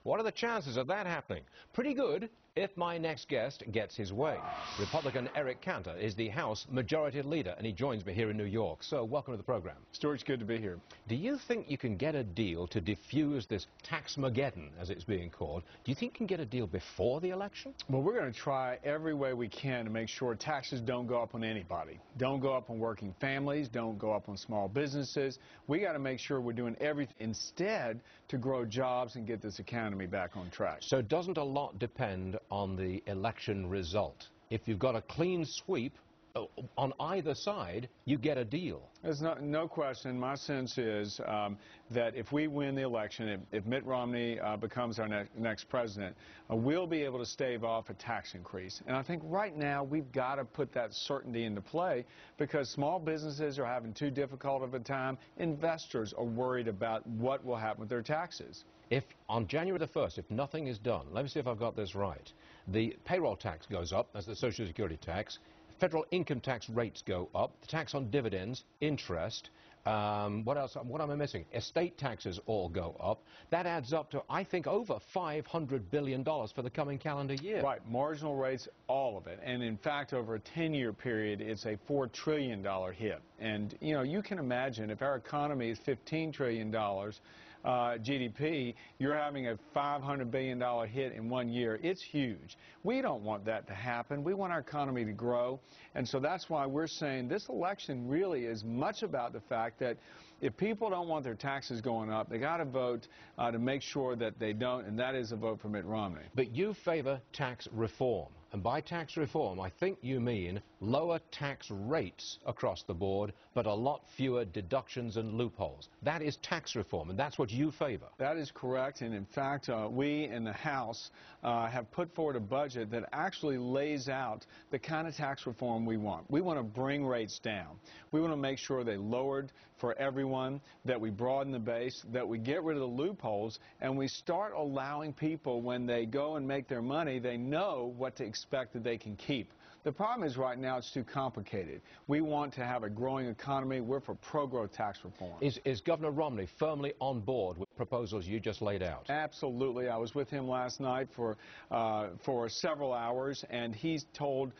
What are the chances of that happening? Pretty good if my next guest gets his way. Republican Eric Cantor is the House Majority Leader, and he joins me here in New York. So welcome to the program. Stuart, it's good to be here. Do you think you can get a deal to defuse this taxmageddon, as it's being called? Do you think you can get a deal before the election? Well, we're going to try every way we can to make sure taxes don't go up on anybody. Don't go up on working families. Don't go up on small businesses. We got to make sure we're doing everything instead to grow jobs and get this economy back on track. So doesn't a lot depend on the election result? If you've got a clean sweep on either side, you get a deal. There's no question. My sense is that if we win the election, if Mitt Romney becomes our next president, we'll be able to stave off a tax increase. And I think right now we've got to put that certainty into play because small businesses are having too difficult of a time. Investors are worried about what will happen with their taxes. If on January the 1st, if nothing is done, let me see if I've got this right, the payroll tax goes up, as the Social Security tax, federal income tax rates go up, the tax on dividends, interest, what else? What am I missing? Estate taxes all go up. That adds up to, I think, over $500 billion for the coming calendar year. Right. Marginal rates, all of it. And in fact, over a 10-year period, it's a $4 trillion hit. And, you know, you can imagine if our economy is $15 trillion GDP, you're having a $500 billion hit in 1 year. It's huge. We don't want that to happen. We want our economy to grow. And so that's why we're saying this election really is much about the fact that if people don't want their taxes going up, they got to vote to make sure that they don't, and that is a vote for Mitt Romney. But you favor tax reform. And by tax reform, I think you mean lower tax rates across the board, but a lot fewer deductions and loopholes. That is tax reform, and that's what you favor. That is correct. And in fact, we in the House have put forward a budget that actually lays out the kind of tax reform we want. We want to bring rates down. We want to make sure they lowered for everyone, that we broaden the base, that we get rid of the loopholes, and we start allowing people, when they go and make their money, they know what to expect that they can keep. The problem is right now it's too complicated. We want to have a growing economy. We're for pro-growth tax reform. Is Governor Romney firmly on board with proposals you just laid out? Absolutely. I was with him last night for several hours, and he's told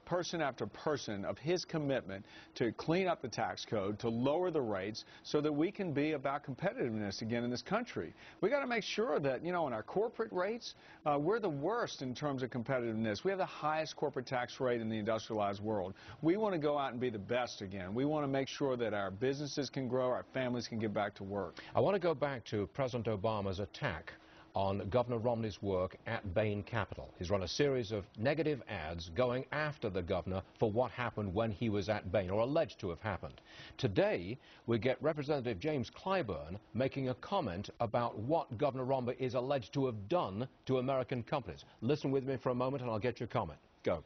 person after person of his commitment to clean up the tax code, to lower the rates so that we can be about competitiveness again in this country. We got to make sure that, you know, in our corporate rates, we're the worst in terms of competitiveness. We have the highest corporate tax rate in the industrialized world. We want to go out and be the best again. We want to make sure that our businesses can grow, our families can get back to work. I want to go back to President Obama's attack on Governor Romney's work at Bain Capital. He's run a series of negative ads going after the governor for what happened when he was at Bain, or alleged to have happened. Today, we get Representative James Clyburn making a comment about what Governor Romney is alleged to have done to American companies. Listen with me for a moment and I'll get your comment. Go.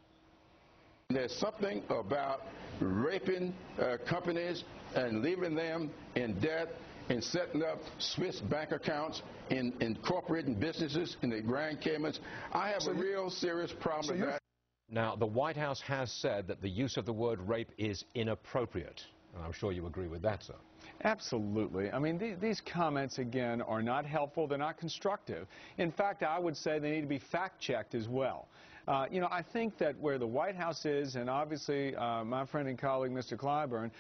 There's something about raping companies and leaving them in debt and setting up Swiss bank accounts in incorporating businesses in the Grand Caymans. I have a real serious problem with that. Now, the White House has said that the use of the word rape is inappropriate. And I'm sure you agree with that, sir. Absolutely. I mean, these comments, again, are not helpful. They're not constructive. In fact, I would say they need to be fact-checked as well. You know, I think that where the White House is, and obviously my friend and colleague, Mr. Clyburn,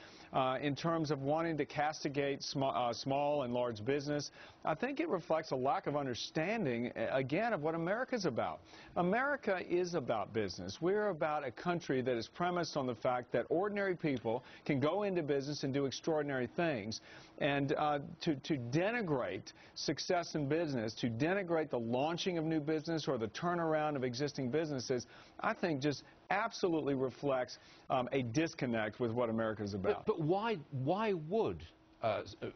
in terms of wanting to castigate small and large business, I think it reflects a lack of understanding, again, of what America's about. America is about business. We're about a country that is premised on the fact that ordinary people can go into business and do extraordinary things. And to denigrate success in business, to denigrate the launching of new business or the turnaround of existing businesses, I think just absolutely reflects a disconnect with what America is about. But why would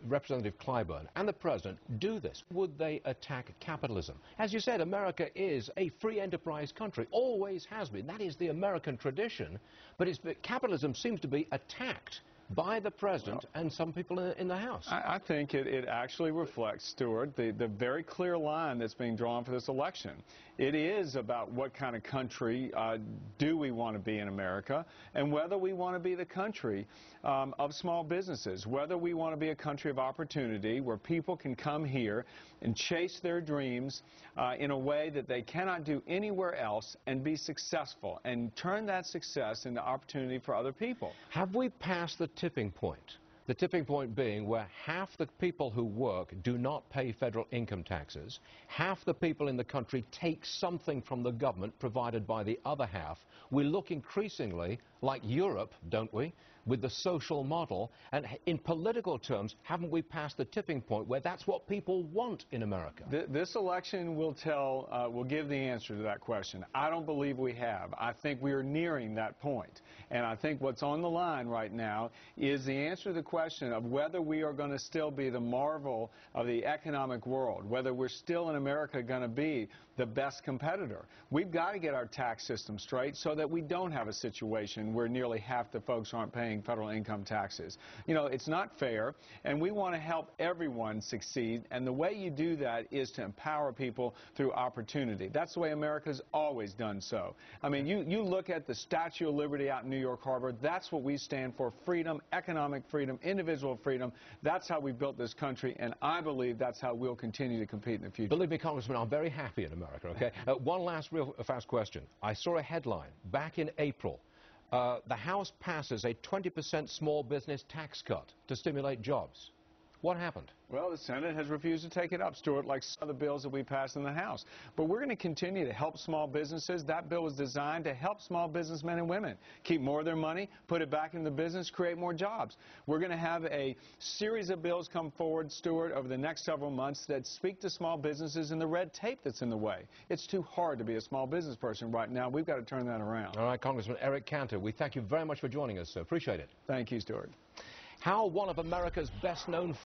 Representative Clyburn and the President do this? Would they attack capitalism? As you said, America is a free enterprise country, always has been. That is the American tradition. But capitalism seems to be attacked by the President and some people in the House. I think it actually reflects, Stuart, the very clear line that's being drawn for this election. It is about what kind of country do we want to be in America, and whether we want to be the country of small businesses, whether we want to be a country of opportunity where people can come here and chase their dreams in a way that they cannot do anywhere else and be successful and turn that success into opportunity for other people. Have we passed the tipping point? The tipping point being where half the people who work do not pay federal income taxes, half the people in the country take something from the government provided by the other half. We look increasingly like Europe, don't we, with the social model, and in political terms, haven't we passed the tipping point where that's what people want in America? This election will give the answer to that question. I don't believe we have. I think we are nearing that point. And I think what's on the line right now is the answer to the question of whether we are going to still be the marvel of the economic world, whether we're still in America going to be the best competitor. We've got to get our tax system straight so that we don't have a situation where nearly half the folks aren't paying federal income taxes. You know, it's not fair, and we want to help everyone succeed, and the way you do that is to empower people through opportunity. That's the way America's always done so. I mean, you look at the Statue of Liberty out in New York Harbor, that's what we stand for: freedom, economic freedom, individual freedom. That's how we built this country, and I believe that's how we'll continue to compete in the future. Believe me, Congressman, I'm very happy in America, okay? One last real fast question. I saw a headline back in April. The House passes a 20% small business tax cut to stimulate jobs. What happened? Well, the Senate has refused to take it up, Stuart, like some of the bills that we passed in the House. But we're going to continue to help small businesses. That bill was designed to help small businessmen and women keep more of their money, put it back into the business, create more jobs. We're going to have a series of bills come forward, Stuart, over the next several months that speak to small businesses and the red tape that's in the way. It's too hard to be a small business person right now. We've got to turn that around. All right, Congressman Eric Cantor, we thank you very much for joining us, sir. Appreciate it. Thank you, Stuart. How one of America's best-known